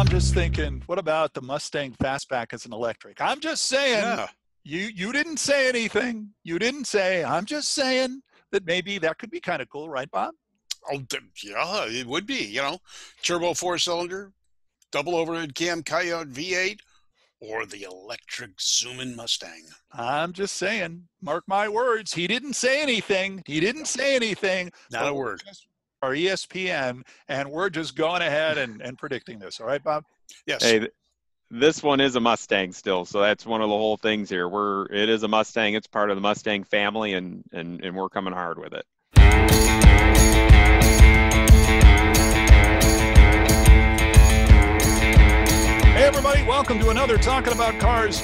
I'm just thinking, what about the Mustang Fastback as an electric? I'm just saying, Yeah. you didn't say anything. You didn't say, I'm just saying that maybe that could be kind of cool, right, Bob? Oh, yeah, it would be, turbo four-cylinder, double overhead cam Coyote V8, or the electric zooming Mustang. I'm just saying, mark my words. He didn't say anything. He didn't No, say anything, not but a we're word. just our ESPN, and we're just going ahead and predicting this. All right, Bob? Yes. Hey, this one is a Mustang still, so that's one of the whole things here. It is a Mustang. It's part of the Mustang family, and we're coming hard with it. Hey, everybody, welcome to another Talking About Cars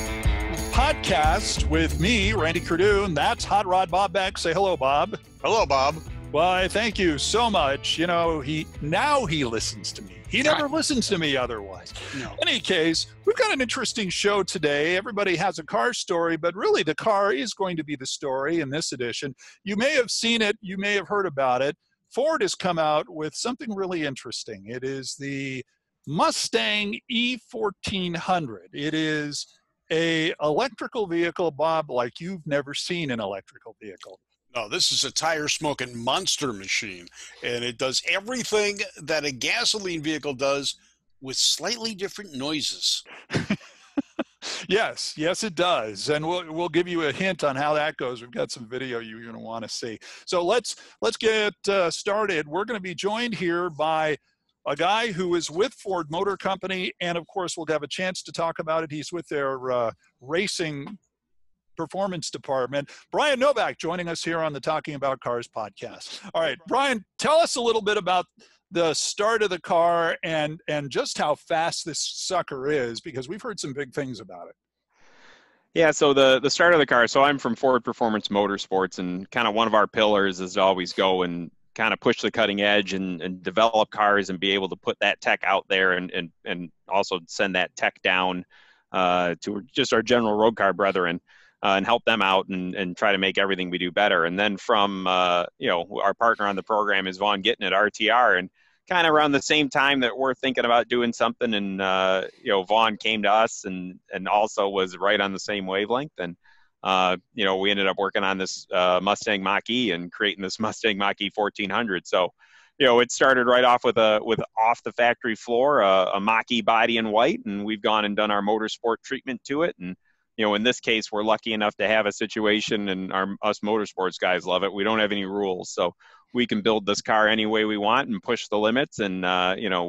podcast with me, Randy Cardoon. That's Hot Rod Bob Beck. Say hello, Bob. Hello, Bob. Why, thank you so much. You know, he listens to me. He never listens to me otherwise. No. In any case, we've got an interesting show today. Everybody has a car story, but really the car is going to be the story in this edition. You may have seen it. You may have heard about it. Ford has come out with something really interesting. It is the Mustang E1400. It is a electrical vehicle, Bob, like you've never seen an electrical vehicle. No, this is a tire-smoking monster machine, and it does everything that a gasoline vehicle does with slightly different noises. Yes, it does, and we'll give you a hint on how that goes. We've got some video you're going to want to see. So let's get started. We're going to be joined here by a guy who is with Ford Motor Company, and of course we'll have a chance to talk about it. He's with their racing performance department. Brian Novak joining us here on the Talking About Cars podcast. All right, Brian, tell us a little bit about the start of the car and just how fast this sucker is, because we've heard some big things about it. Yeah, so the start of the car. So I'm from Ford Performance Motorsports, and kind of one of our pillars is to always go and kind of push the cutting edge and develop cars and be able to put that tech out there and also send that tech down to just our general road car brethren. And help them out and try to make everything we do better. And then from, our partner on the program is Vaughn Gittin at RTR. And kind of around the same time that we're thinking about doing something, and, Vaughn came to us and also was right on the same wavelength. And, we ended up working on this Mustang Mach E and creating this Mustang Mach E1400. So, it started right off with off the factory floor, a Mach E body in white, and we've gone and done our motorsport treatment to it. And in this case, we're lucky enough to have a situation, and us motorsports guys love it. We don't have any rules, so we can build this car any way we want and push the limits. And,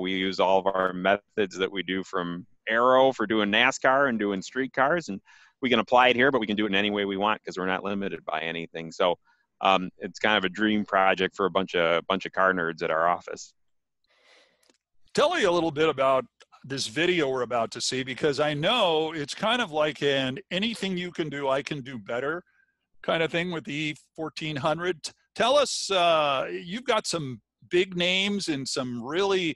we use all of our methods that we do from aero for doing NASCAR and doing street cars, and we can apply it here, but we can do it in any way we want because we're not limited by anything. So it's kind of a dream project for a bunch of car nerds at our office. Tell me a little bit about this video we're about to see, because I know it's kind of like an anything you can do, I can do better kind of thing with the E1400. Tell us, you've got some big names and some really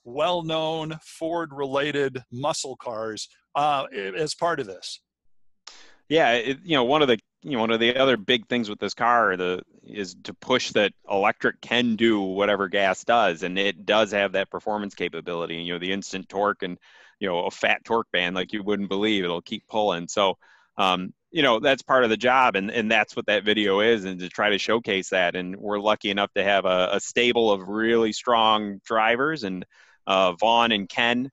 well-known Ford-related muscle cars as part of this. Yeah, one of the other big things with this car is to push that electric can do whatever gas does, and it does have that performance capability. The instant torque and a fat torque band like you wouldn't believe. It'll keep pulling. So that's part of the job, and that's what that video is, and to try to showcase that. And we're lucky enough to have a stable of really strong drivers, and Vaughn and Ken.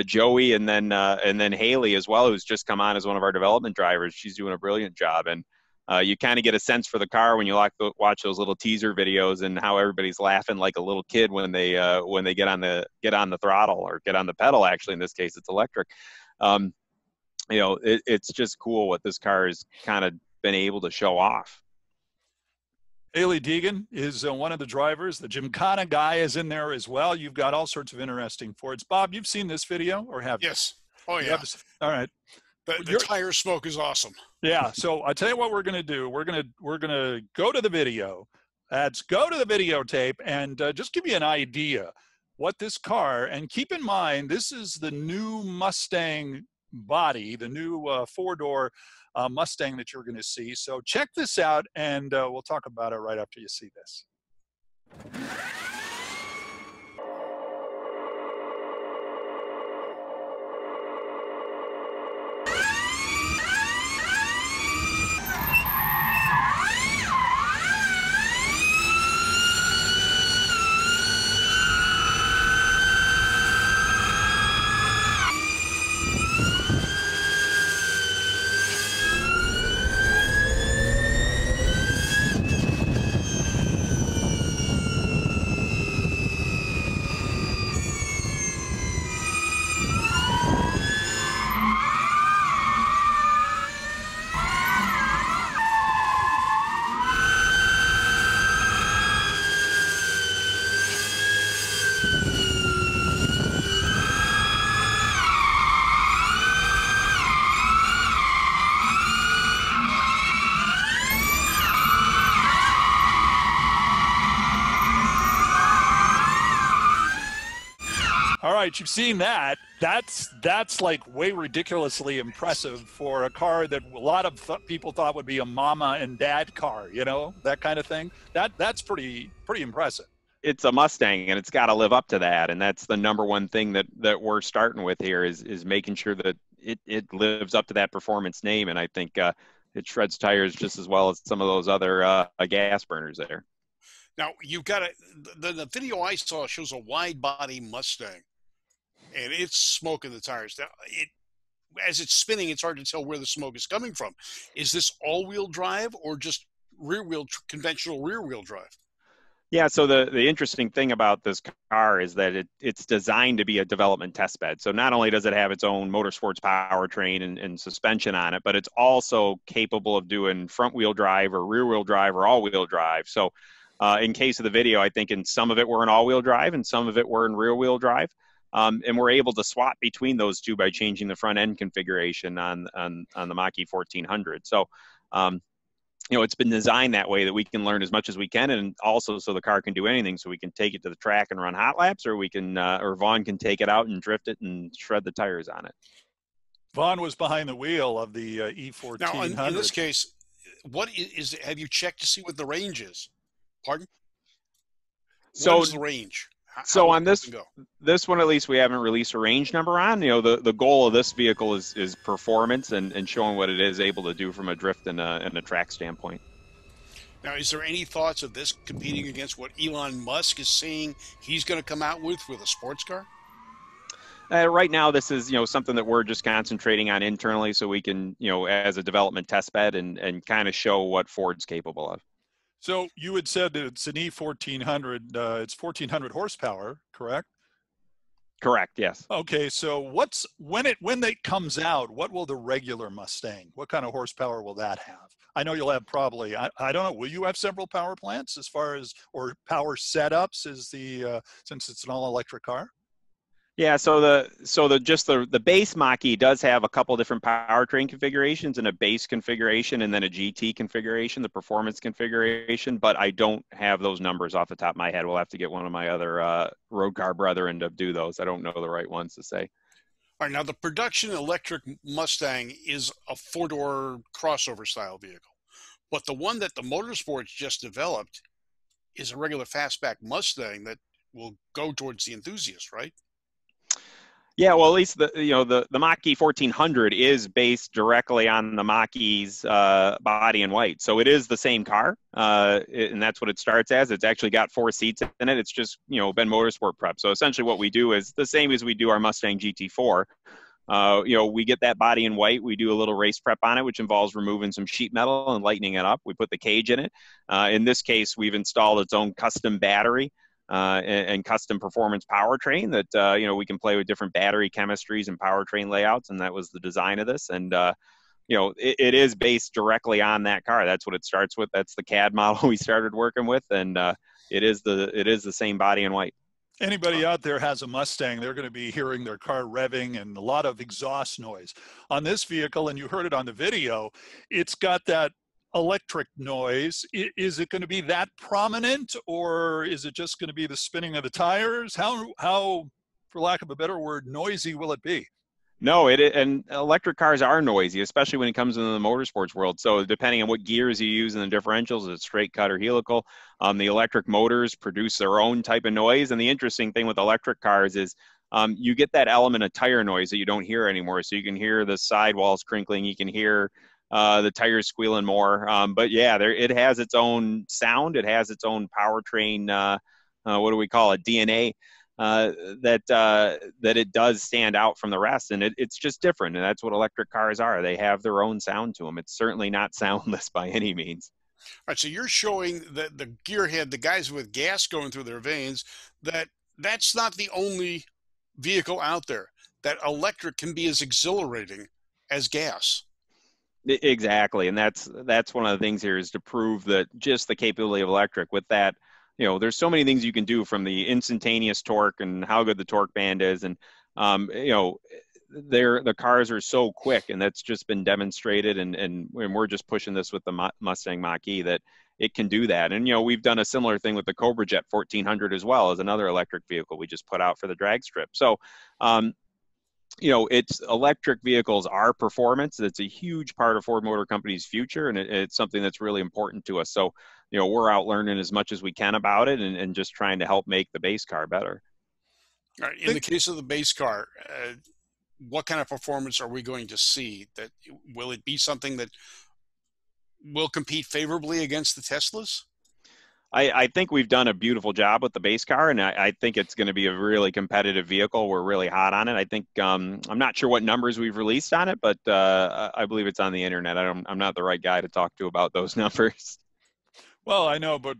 Joey and then Haley as well, who's just come on as one of our development drivers. She's doing a brilliant job, and you kind of get a sense for the car when you watch those little teaser videos and how everybody's laughing like a little kid when they get on the throttle or get on the pedal. Actually, in this case, it's electric. It's just cool what this car has kind of been able to show off. Haley Deegan is one of the drivers. The Gymkhana guy is in there as well. You've got all sorts of interesting Fords. Bob, you've seen this video, or have you? Yes. Oh, yeah. All right. The tire smoke is awesome. Yeah. So I tell you what we're going to do. We're going to go to the video. Let's go to the videotape and just give you an idea what this car, and keep in mind, this is the new Mustang body, the new four-door Mustang that you're going to see. So check this out, and we'll talk about it right after you see this. All right, you've seen that. That's like way ridiculously impressive for a car that a lot of people thought would be a mama and dad car, you know, that kind of thing. That's pretty impressive. It's a Mustang, and it's got to live up to that. And that's the number one thing that we're starting with here is making sure that it lives up to that performance name. And I think it shreds tires just as well as some of those other gas burners there. Now, you've got the video I saw shows a wide body Mustang, and it's smoking the tires. Now, as it's spinning, it's hard to tell where the smoke is coming from. Is this all-wheel drive or just conventional rear-wheel drive? Yeah, so the interesting thing about this car is that it's designed to be a development test bed. So not only does it have its own motorsports powertrain and suspension on it, but it's also capable of doing front-wheel drive or rear-wheel drive or all-wheel drive. So in case of the video, I think in some of it we're in all-wheel drive and some of it we're in rear-wheel drive. And we're able to swap between those two by changing the front-end configuration on the Mach E1400. So it's been designed that way that we can learn as much as we can, and also so the car can do anything. So we can take it to the track and run hot laps, or we can, or Vaughn can take it out and drift it and shred the tires on it. Vaughn was behind the wheel of the E1400. Now, in this case, what is it? Have you checked to see what the range is? Pardon? What is the range? So on this one, at least, we haven't released a range number on. The goal of this vehicle is performance and showing what it is able to do from a drift and a track standpoint. Now, is there any thoughts of this competing against what Elon Musk is saying he's going to come out with a sports car? Right now, this is something that we're just concentrating on internally, so we can as a development test bed and kind of show what Ford's capable of. So you had said that it's an E1400. It's 1,400 horsepower, correct? Correct. Yes. Okay. So when it comes out, what will the regular Mustang? What kind of horsepower will that have? I know you'll have probably. I don't know. Will you have several power plants or power setups? Since it's an all-electric car? Yeah, so the base Mach E does have a couple different powertrain configurations and a base configuration and then a GT configuration, the performance configuration, but I don't have those numbers off the top of my head. We'll have to get one of my other road car brethren to do those. I don't know the right ones to say. All right, now the production electric Mustang is a four-door crossover style vehicle, but the one that the Motorsports just developed is a regular fastback Mustang that will go towards the enthusiast, right? Yeah, well, at least the Mach E 1400 is based directly on the Mach E's body and white, so it is the same car, and that's what it starts as. It's actually got 4 seats in it. It's just been motorsport prep. So essentially, what we do is the same as we do our Mustang GT4. We get that body in white. We do a little race prep on it, which involves removing some sheet metal and lightening it up. We put the cage in it. In this case, we've installed its own custom battery. And custom performance powertrain that we can play with different battery chemistries and powertrain layouts, and that was the design of this. And it is based directly on that car. That's what it starts with. That's the CAD model we started working with, and it is the same body in white. Anybody out there has a Mustang, they're going to be hearing their car revving and a lot of exhaust noise. On this vehicle, and you heard it on the video, it's got that electric noise. Is it going to be that prominent, or is it just going to be the spinning of the tires? How, for lack of a better word, noisy will it be? No, and electric cars are noisy, especially when it comes into the motorsports world. So depending on what gears you use in the differentials, it's straight cut or helical. The electric motors produce their own type of noise. And the interesting thing with electric cars is you get that element of tire noise that you don't hear anymore. So you can hear the sidewalls crinkling. You can hear the tires squealing more. But yeah, it has its own sound. It has its own powertrain, what do we call it, DNA, that it does stand out from the rest. And it's just different. And that's what electric cars are. They have their own sound to them. It's certainly not soundless by any means. All right, so you're showing that the gearhead, the guys with gas going through their veins, that's not the only vehicle out there. That electric can be as exhilarating as gas. Exactly, and that's one of the things here is to prove that just the capability of electric with that, there's so many things you can do, from the instantaneous torque and how good the torque band is, and the cars are so quick, and that's just been demonstrated, and we're just pushing this with the Mustang Mach E that it can do that. And, we've done a similar thing with the Cobra Jet 1400 as well, as another electric vehicle we just put out for the drag strip. So, it's electric vehicles are performance. It's a huge part of Ford Motor Company's future, and it's something that's really important to us. So, we're out learning as much as we can about it, and just trying to help make the base car better. All right. In the case of the base car, what kind of performance are we going to see? That will it be something that will compete favorably against the Teslas? I think we've done a beautiful job with the base car, and I think it's going to be a really competitive vehicle. We're really hot on it. I think I'm not sure what numbers we've released on it, but I believe it's on the internet. I'm not the right guy to talk to about those numbers. Well, I know, but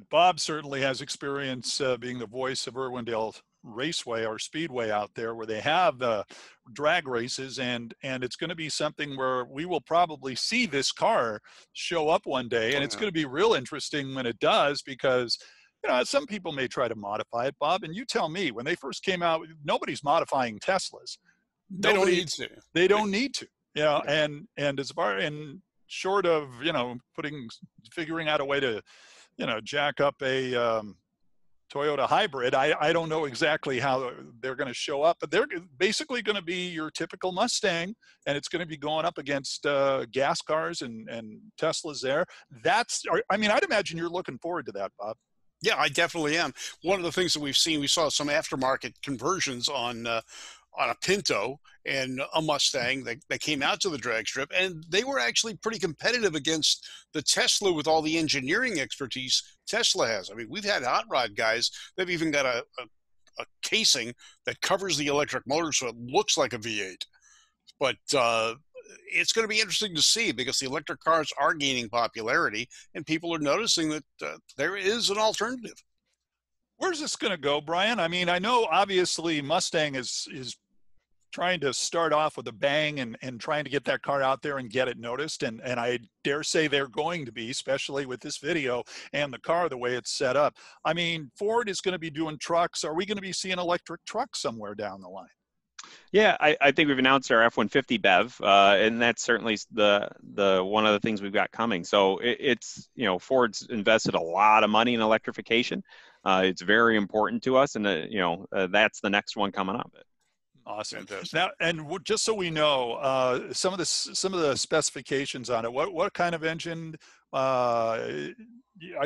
Bob certainly has experience being the voice of Irwindale Raceway or Speedway out there, where they have drag races, and it's going to be something where we will probably see this car show up one day, and it's going to be real interesting when it does, because some people may try to modify it, Bob, and you tell me, when they first came out, nobody's modifying Teslas. They don't need to. They don't need to. And as far short of figuring out a way to jack up a Toyota hybrid, I don't know exactly how they're going to show up, but they're basically going to be your typical Mustang, and it's going to be going up against gas cars and Teslas there. I'd imagine you're looking forward to that, Bob. Yeah, I definitely am. One of the things that we saw some aftermarket conversions on a Pinto and a Mustang that came out to the drag strip, and they were actually pretty competitive against the Tesla with all the engineering expertise Tesla has. I mean, we've had hot rod guys, they've even got a casing that covers the electric motor so it looks like a V8. But it's going to be interesting to see, because the electric cars are gaining popularity and people are noticing that there is an alternative. Where's this going to go, Brian? I mean, I know obviously Mustang is trying to start off with a bang and trying to get that car out there and get it noticed. And I dare say they're going to be, especially with this video and the car, the way it's set up. I mean, Ford is going to be doing trucks. Are we going to be seeing electric trucks somewhere down the line? Yeah, I think we've announced our F-150 BEV, and that's certainly the one of the things we've got coming. So it's Ford's invested a lot of money in electrification. It's very important to us, and that's the next one coming up. Awesome. Now, and just so we know, some of the specifications on it. What kind of engine? I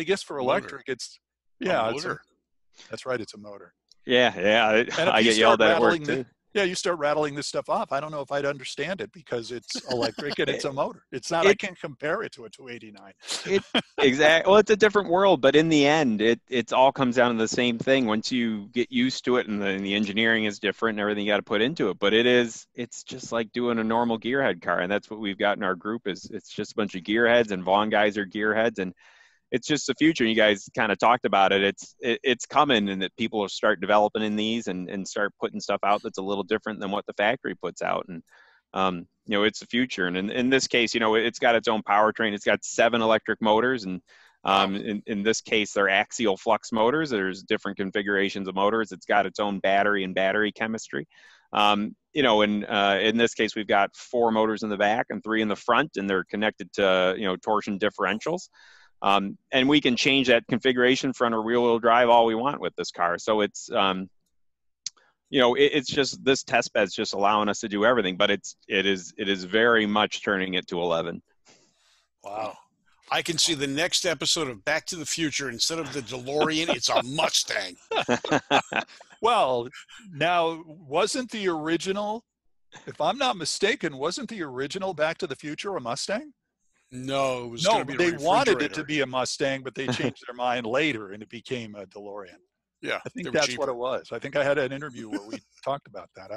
guess for electric, it's that's right. It's a motor. Yeah. I get yelled at work too. You start rattling this stuff off. I don't know if I'd understand it, because it's electric and it's a motor. It's not. I can't compare it to a 289. Exactly. Well, it's a different world, but in the end, it all comes down to the same thing. Once you get used to it, and the engineering is different and everything you got to put into it. But it's just like doing a normal gearhead car, and that's what we've got in our group. It's just a bunch of gearheads, and Vaughn guys are gearheads, and it's just the future. You guys kind of talked about it. It's coming, and that people will start developing in these and start putting stuff out that's a little different than what the factory puts out. And, it's the future. And in this case, it's got its own powertrain. It's got 7 electric motors. And in this case, they're axial flux motors. There's different configurations of motors. It's got its own battery and battery chemistry. In this case, we've got 4 motors in the back and 3 in the front, and they're connected to, torsion differentials. And we can change that configuration front or rear-wheel drive all we want with this car. So it's, it's just, this test bed's just allowing us to do everything, but it is very much turning it to 11. Wow. I can see the next episode of Back to the Future. Instead of the DeLorean, it's a Mustang. Well, now, wasn't the original, if I'm not mistaken, wasn't the original Back to the Future a Mustang? No, it was they wanted it to be a Mustang, but they changed their mind later, and it became a DeLorean. Yeah, I think that's what it was. I think I had an interview where we talked about that.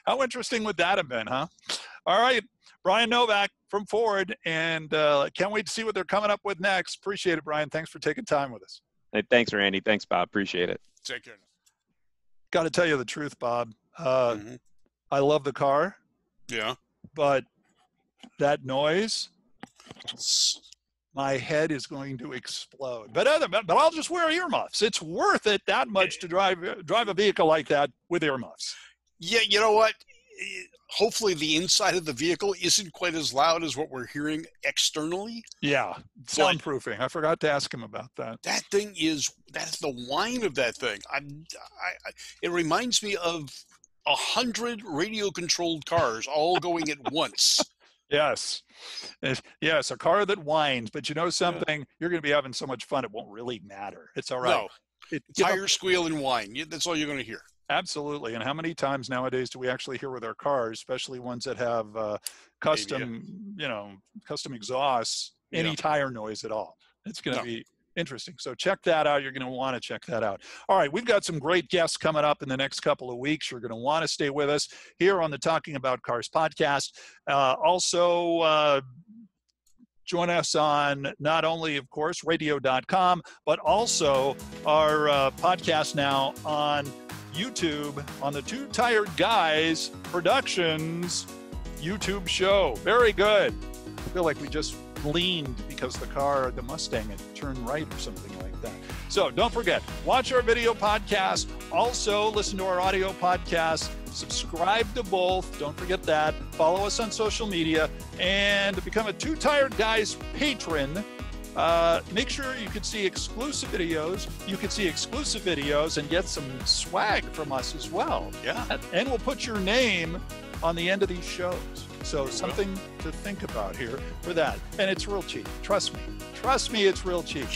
How interesting would that have been, huh? All right, Brian Novak from Ford, and can't wait to see what they're coming up with next. Appreciate it, Brian. Thanks for taking time with us. Hey, thanks, Randy. Thanks, Bob. Appreciate it. Take care. Got to tell you the truth, Bob. I love the car. Yeah. But that noise, my head is going to explode. But I'll just wear earmuffs. It's worth it that much to drive a vehicle like that with earmuffs. Yeah, you know what? hopefully the inside of the vehicle isn't quite as loud as what we're hearing externally. Yeah, soundproofing. I forgot to ask him about that. That's the whine of that thing. It reminds me of 100 radio-controlled cars all going at once. Yes. Yes, a car that whines, but you know something? You're going to be having so much fun, it won't really matter. It's all right. No. Tire squeal and whine. That's all you're going to hear. Absolutely. And how many times nowadays do we actually hear with our cars, especially ones that have custom exhausts, any tire noise at all? It's going to be interesting. So check that out. You're going to want to check that out. All right. We've got some great guests coming up in the next couple of weeks. You're going to want to stay with us here on the Talking About Cars podcast. Also, join us on not only, of course, radio.com, but also our podcast now on YouTube on the Two Tired Guys Productions YouTube show. Very good. I feel like we just leaned because the Mustang had turned right or something like that. So don't forget, watch our video podcast. Also listen to our audio podcast. Subscribe to both. Don't forget that. Follow us on social media and become a Two Tired Guys patron. Make sure you can see exclusive videos. You can see exclusive videos and get some swag from us as well. Yeah. And we'll put your name on the end of these shows. So something to think about here for that. And it's real cheap. Trust me. Trust me, it's real cheap.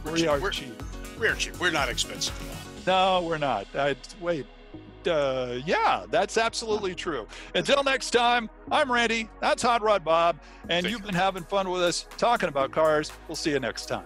We are cheap. We're cheap. We're not expensive at all. No, we're not. Yeah, that's absolutely true. Until next time, I'm Randy. That's Hot Rod Bob. And you've been having fun with us talking about cars. We'll see you next time.